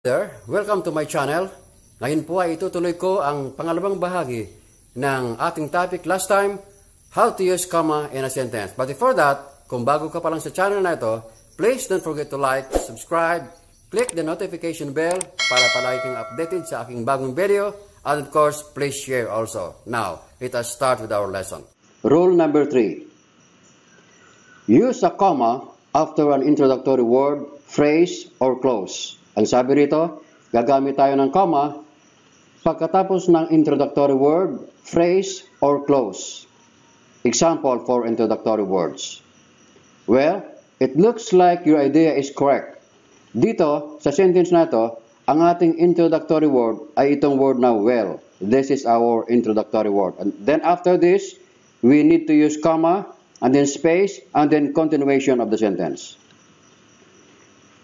There, welcome to my channel. Ngayon po ay itutuloy ko ang pangalawang bahagi ng ating topic last time, how to use comma in a sentence. But before that, kung bago ka pa lang sa channel na ito, please don't forget to like, subscribe, click the notification bell para palagi kang updated sa aking bagong video, and of course, please share also. Now, let us start with our lesson. Rule number 3. Use a comma after an introductory word, phrase, or clause. Ang sabi rito, gagamit tayo ng comma pagkatapos ng introductory word, phrase, or clause. Example for introductory words. Well, it looks like your idea is correct. Dito, sa sentence na ito, ang ating introductory word ay itong word na well. This is our introductory word. And then after this, we need to use comma, and then space, and then continuation of the sentence.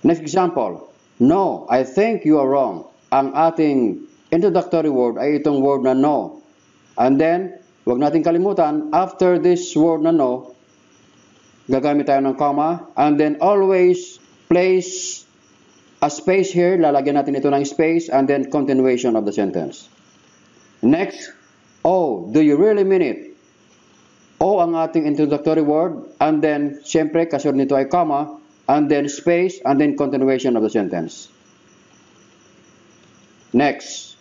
Next example. No, I think you are wrong. Ang ating introductory word ay itong word na no. And then, huwag natin kalimutan, after this word na no, gagamit tayo ng comma. And then always place a space here. Lalagyan natin ito ng space and then continuation of the sentence. Next, oh, do you really mean it? O ang ating introductory word. And then, syempre, kasunod nito ay comma. And then space, and then continuation of the sentence. Next,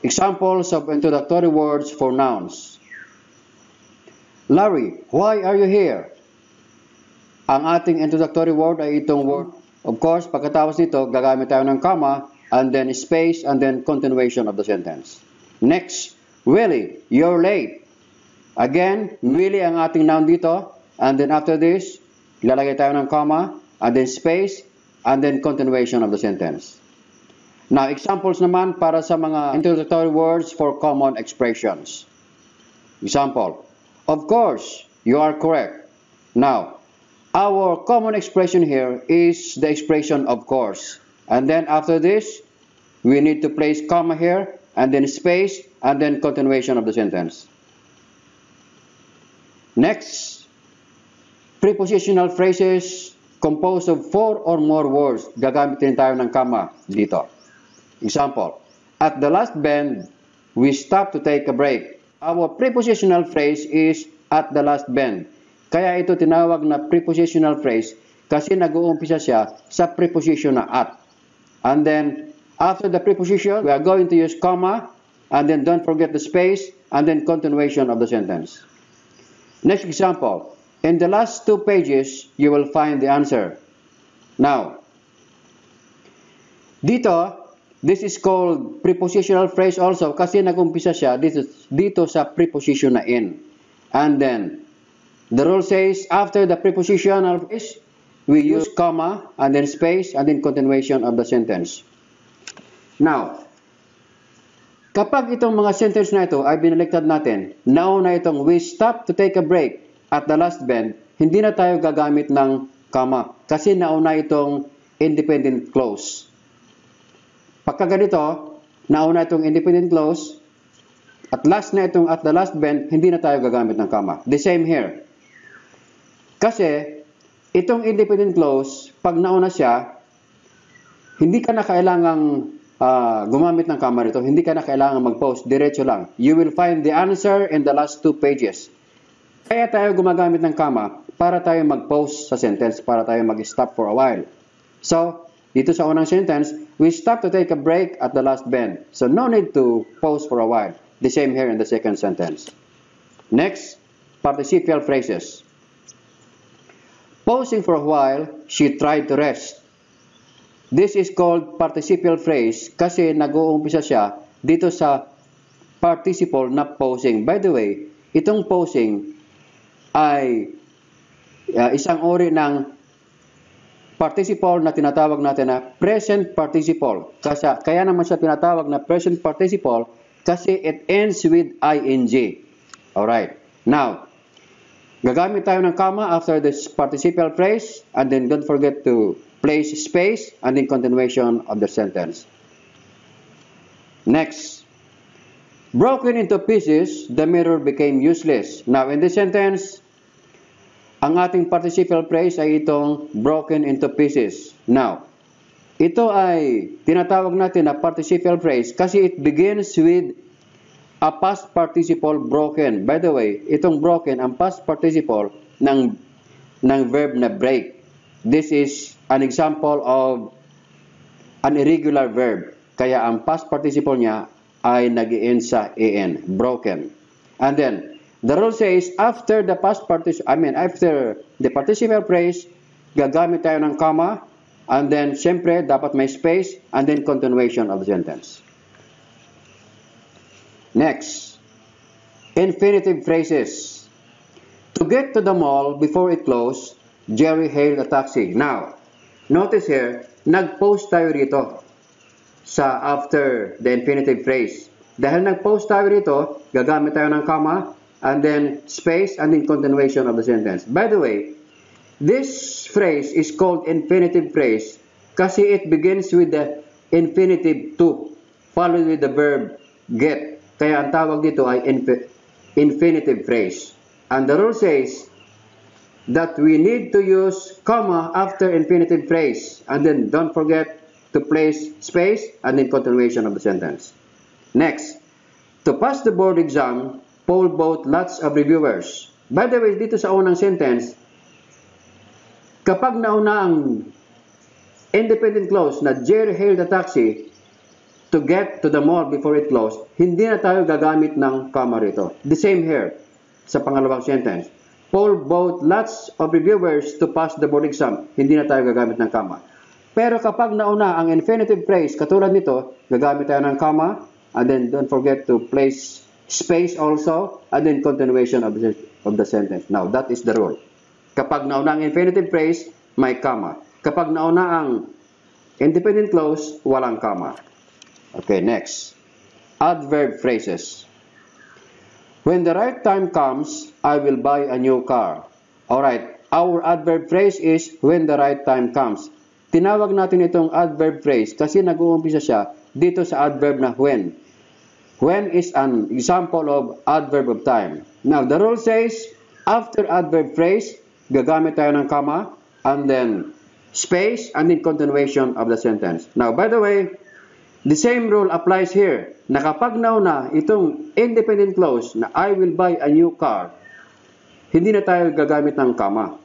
examples of introductory words for nouns. Larry, why are you here? Ang ating introductory word ay itong word. Of course, pagkatapos nito, gagamit tayo ng comma, and then space, and then continuation of the sentence. Next, Willie, you're late. Again, Willie ang ating noun dito, and then after this, ilalagay tayo ng comma, and then space, and then continuation of the sentence. Now, examples naman para sa mga introductory words for common expressions. Example, of course, you are correct. Now, our common expression here is the expression of course. And then after this, we need to place comma here, and then space, and then continuation of the sentence. Next, prepositional phrases composed of 4 or more words. Gagamit din tayo ng comma dito. Example, at the last bend, we stop to take a break. Our prepositional phrase is at the last bend. Kaya ito tinawag na prepositional phrase kasi nag-uumpisa siya sa preposition na at. And then, after the preposition, we are going to use comma, and then don't forget the space, and then continuation of the sentence. Next example, in the last 2 pages, you will find the answer. Now, this is called prepositional phrase also kasi nag-umpisa siya dito sa preposition na in. And then, the rule says, after the prepositional phrase, we use comma, and then space, and then continuation of the sentence. Now, kapag itong mga sentence na ito ay binaliktad natin, nauna itong we stop to take a break at the last bend, hindi na tayo gagamit ng comma kasi nauna itong independent clause. Pagka ganito, nauna itong independent clause, at last na itong at the last bend, hindi na tayo gagamit ng comma. The same here. Kasi, itong independent clause, pag nauna siya, hindi ka na kailangang gumamit ng comma rito, hindi ka na kailangang mag-post, diretso lang. You will find the answer in the last 2 pages. Kaya tayo gumagamit ng comma para tayo mag-pause sa sentence, para tayo mag-stop for a while. So, dito sa unang sentence, we stop to take a break at the last bend. So, no need to pause for a while. The same here in the second sentence. Next, participial phrases. Pausing for a while, she tried to rest. This is called participial phrase kasi nag-uumpisa siya dito sa participle na pausing. By the way, itong pausing ay isang uri ng participle na tinatawag natin na present participle. Kaya naman siya tinatawag na present participle kasi it ends with ing. Alright. Now, gagamit tayo ng comma after this participial phrase, and then don't forget to place space and then continuation of the sentence. Next, broken into pieces, the mirror became useless. Now, in this sentence, ang ating participial phrase ay itong broken into pieces. Now, ito ay tinatawag natin na participial phrase kasi it begins with a past participle broken. By the way, itong broken, ang past participle ng verb na break. This is an example of an irregular verb. Kaya ang past participle niya ay nag-i-end sa en, broken. And then, the rule says after the participial phrase, gagamit tayo ng comma, and then syempre dapat may space, and then continuation of the sentence. Next, infinitive phrases. To get to the mall before it closed, Jerry hailed a taxi. Now, notice here, nag-post tayo rito sa after the infinitive phrase. Dahil nag-post tayo rito, gagamit tayo ng comma, and then space, and then continuation of the sentence. By the way, this phrase is called infinitive phrase kasi it begins with the infinitive to, followed with the verb get. Kaya ang tawag dito ay infinitive phrase. And the rule says that we need to use comma after infinitive phrase. And then don't forget to place space and then continuation of the sentence. Next, to pass the board exam, Paul bought lots of reviewers. By the way, dito sa unang sentence, kapag nauna ang independent clause na Jerry hailed a taxi to get to the mall before it closed, hindi na tayo gagamit ng comma rito. The same here sa pangalawang sentence. Paul bought lots of reviewers to pass the board exam. Hindi na tayo gagamit ng comma. Pero kapag nauna ang infinitive phrase, katulad nito, gagamit tayo ng comma, and then don't forget to place space also, and then continuation of the sentence. Now, that is the rule. Kapag nauna ang infinitive phrase, may comma. Kapag nauna ang independent clause, walang comma. Okay, next. Adverb phrases. When the right time comes, I will buy a new car. Alright, our adverb phrase is when the right time comes. Tinawag natin itong adverb phrase kasi nag-uumpisa siya dito sa adverb na when. When is an example of adverb of time. Now, the rule says, after adverb phrase, gagamit tayo ng comma, and then space, and then continuation of the sentence. Now, by the way, the same rule applies here, na kapag nauna itong independent clause na I will buy a new car, hindi na tayo gagamit ng comma.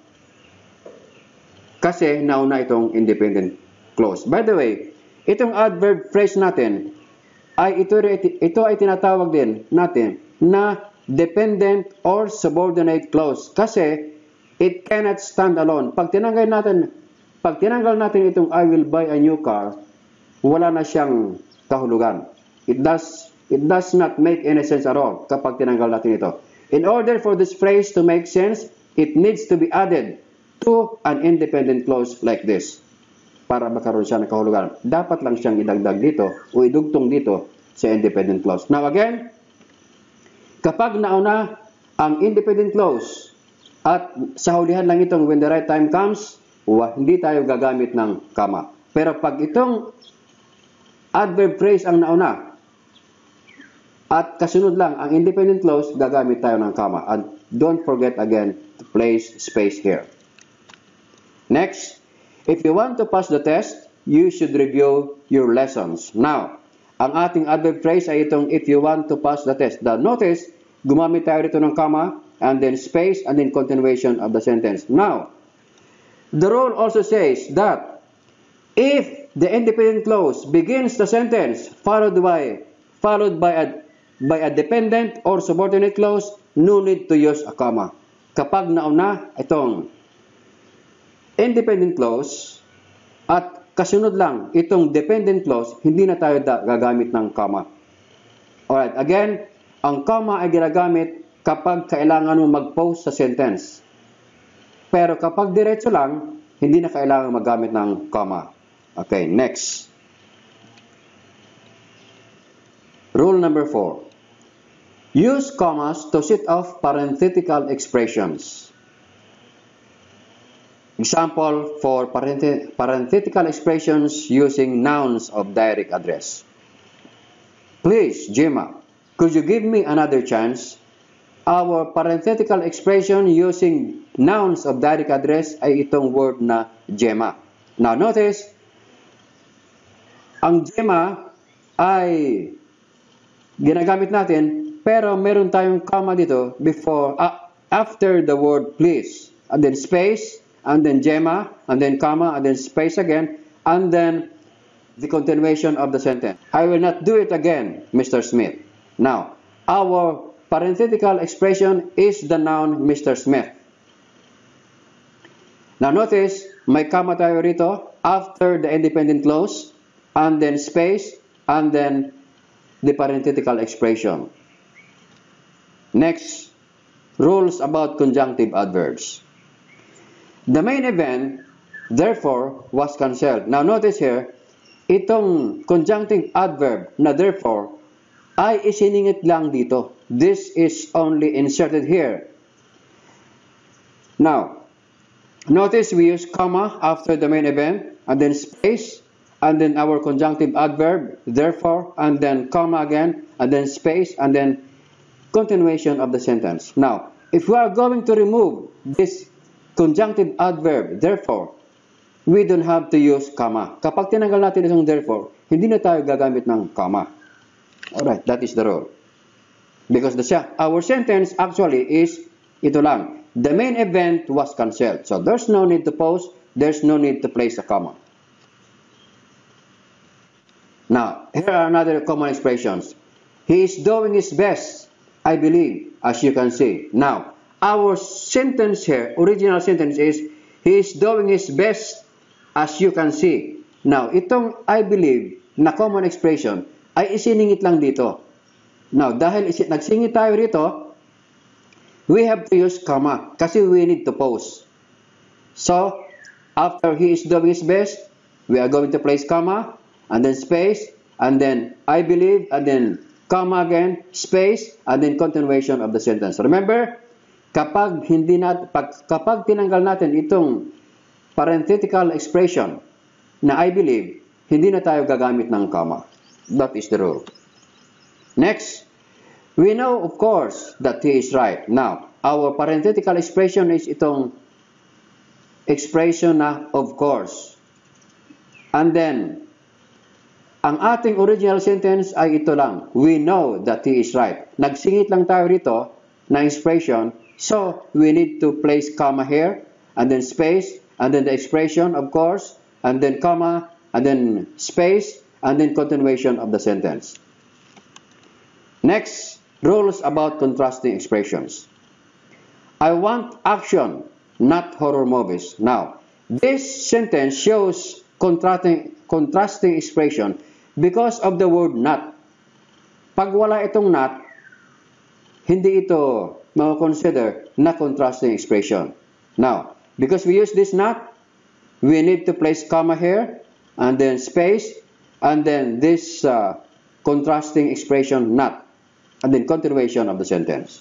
Kasi nauna itong independent clause. By the way, itong adverb phrase natin, ito ay tinatawag din natin na dependent or subordinate clause. Kasi it cannot stand alone. Pag tinanggal natin itong I will buy a new car, wala na siyang kahulugan. It does not make any sense at all kapag tinanggal natin ito. In order for this phrase to make sense, it needs to be added to an independent clause like this. Para magkaroon siya ng kahulugan. Dapat lang siyang idagdag dito o idugtong dito sa independent clause. Now again, kapag nauna ang independent clause at sa hulihan lang itong when the right time comes, hindi tayo gagamit ng comma. Pero pag itong adverb phrase ang nauna at kasunod lang ang independent clause, gagamit tayo ng comma. And don't forget again to place space here. Next, if you want to pass the test, you should review your lessons. Now, ang ating adverb phrase ay itong if you want to pass the test. Now, notice, gumamit tayo dito ng comma, and then space, and then continuation of the sentence. Now, the rule also says that if the independent clause begins the sentence followed by a dependent or subordinate clause, no need to use a comma. Kapag nauna itong independent clause at kasunod lang itong dependent clause, hindi na tayo gagamit ng comma. Alright, again, ang comma ay ginagamit kapag kailangan mo mag-pause sa sentence. Pero kapag diretso lang, hindi na kailangan magamit ng comma. Okay, next. Rule number 4. Use commas to set off parenthetical expressions. Example for parenthetical expressions using nouns of direct address. Please, Gemma, could you give me another chance? Our parenthetical expression using nouns of direct address ay itong word na Gemma. Now notice, Ang gemma ay ginagamit natin, pero meron tayong comma dito after the word please. And then space, and then gemma, and then comma, and then space again, and then the continuation of the sentence. I will not do it again, Mr. Smith. Now, our parenthetical expression is the noun Mr. Smith. Now notice, may comma tayo rito after the independent clause, and then space, and then the parenthetical expression. Next, rules about conjunctive adverbs. The main event, therefore, was cancelled. Now notice here, itong conjunctive adverb na therefore ay isiningit lang dito. This is only inserted here. Now, notice we use comma after the main event, and then space, and then our conjunctive adverb, therefore, and then comma again, and then space, and then continuation of the sentence. Now, if we are going to remove this conjunctive adverb, therefore, we don't have to use comma. Kapag tinanggal natin itong therefore, hindi na tayo gagamit ng comma. Alright, that is the rule. Because our sentence actually is ito lang. The main event was cancelled. So there's no need to pause. There's no need to place a comma. Now, here are another common expressions. He is doing his best, I believe, as you can see. Now, our sentence here, original sentence is, he is doing his best, as you can see. Now, itong I believe na common expression ay isiningit lang dito. Now, dahil nagsingit tayo rito, we have to use comma kasi we need to pause. So, after he is doing his best, we are going to place comma, and then space, and then I believe, and then comma again, space, and then continuation of the sentence. Remember, kapag tinanggal natin itong parenthetical expression na I believe, hindi na tayo gagamit ng comma. That is the rule. Next, we know, of course, that he is right. Now, our parenthetical expression is itong expression na of course. And then, ang ating original sentence ay ito lang. We know that he is right. Nagsingit lang tayo rito na expression, so we need to place comma here, and then space, and then the expression, of course, and then comma, and then space, and then continuation of the sentence. Next, rules about contrasting expressions. I want action, not horror movies. Now, this sentence shows contrasting expression because of the word not. Pag wala itong not, hindi ito ma-consider na contrasting expression. Now, because we use this not, we need to place comma here, and then space, and then this contrasting expression not, and then continuation of the sentence.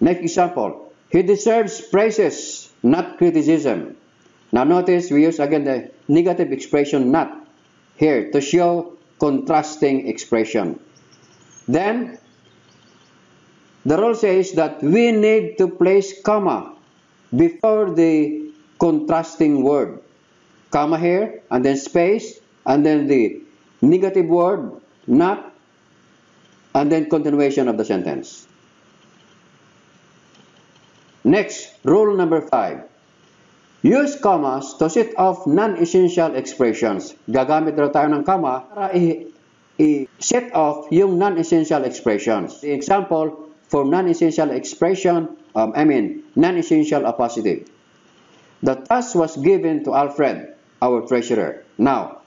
Next example, he deserves praises, not criticism. Now notice we use again the negative expression not here to show contrasting expression. Then, the rule says that we need to place comma before the contrasting word. Comma here, and then space, and then the negative word, not, and then continuation of the sentence. Next, rule number 5. Use commas to set off non-essential expressions. Gagamit daw tayo ng comma para i-set off yung non-essential expressions. The example for non-essential expression, non-essential appositive. The task was given to Alfred, our treasurer. Now,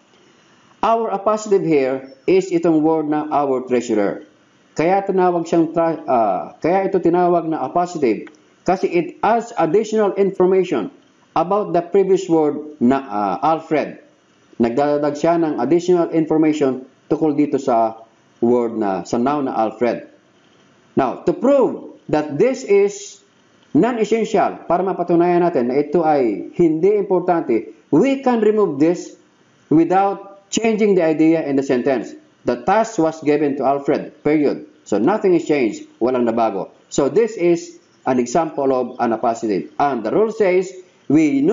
our appositive here is itong word na our treasurer. Kaya ito tinawag na appositive kasi it adds additional information about the previous word na Alfred. Nagdadagdag siya ng additional information tukol dito sa word sa noun na Alfred. Now, to prove that this is non-essential, para mapatunayan natin na ito ay hindi importante, we can remove this without changing the idea in the sentence. The task was given to Alfred, period. So, nothing is changed. Walang nabago. So, this is an example of an appositive. And the rule says we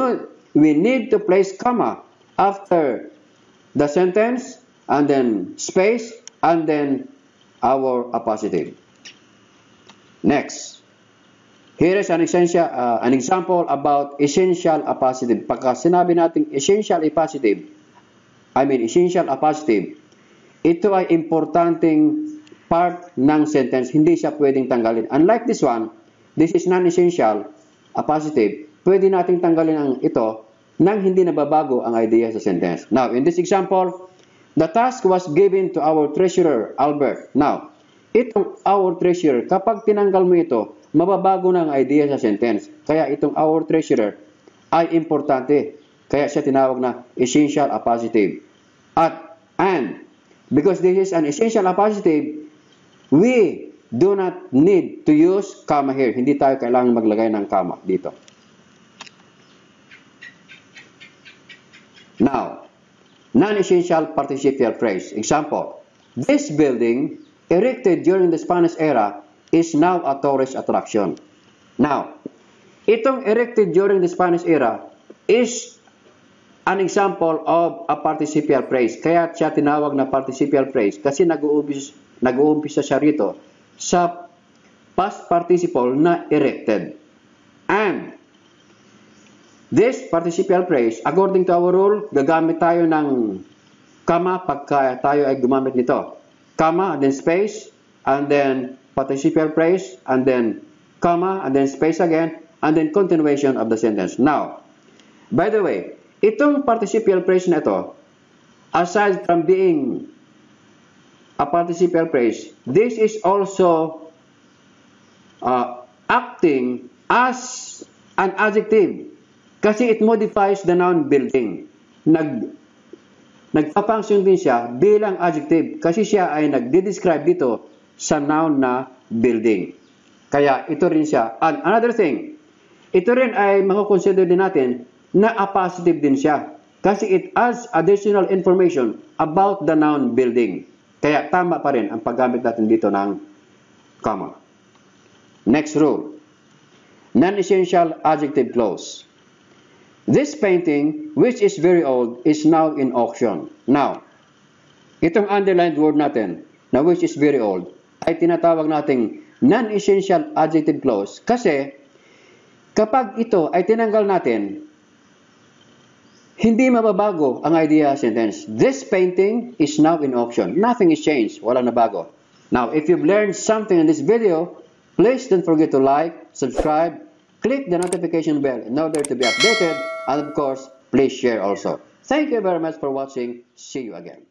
need to place comma after the sentence, and then space, and then our appositive. Next, here is an example about essential appositive. Pagka sinabi natin essential appositive, ito ay importanteng part ng sentence. Hindi siya pwedeng tanggalin. Unlike this one, this is non-essential appositive. Pwede nating tanggalin ang ito nang hindi nababago ang idea sa sentence. Now, in this example, the task was given to our treasurer, Albert. Now, itong our treasurer, kapag tinanggal mo ito, mababago na ang idea sa sentence. Kaya itong our treasurer ay importante. Kaya siya tinawag na essential appositive. And because this is an essential appositive, we do not need to use comma here. Hindi tayo kailangan maglagay ng comma dito. Now, non-essential participial phrase. Example, this building, erected during the Spanish era, is now a tourist attraction. Now, itong erected during the Spanish era is an example of a participial phrase. Kaya siya tinawag na participial phrase kasi nag-uumpisa siya rito sa past participle na erected. And this participial phrase, according to our rule, gagamit tayo ng comma pagka tayo ay gumamit nito. Comma, and then space, and then participial phrase, and then comma, and then space again, and then continuation of the sentence. Now, by the way, itong participial phrase na ito, aside from being a participial phrase, this is also acting as an adjective kasi it modifies the noun building. Nagpa-function din siya bilang adjective kasi siya ay nagde-describe dito sa noun na building. Kaya ito rin siya. And another thing, ito rin ay makukonsider din natin na appositive din siya kasi it adds additional information about the noun building. Kaya tama pa rin ang paggamit natin dito ng comma. Next rule, non-essential adjective clause. This painting, which is very old, is now in auction. Now, itong underlined word natin, na which is very old, ay tinatawag nating non-essential adjective clause kasi kapag ito ay tinanggal natin, hindi mababago ang idea sentence. This painting is now in auction. Nothing is changed. Wala na bago. Now, if you've learned something in this video, please don't forget to like, subscribe, click the notification bell in order to be updated, and of course, please share also. Thank you very much for watching. See you again.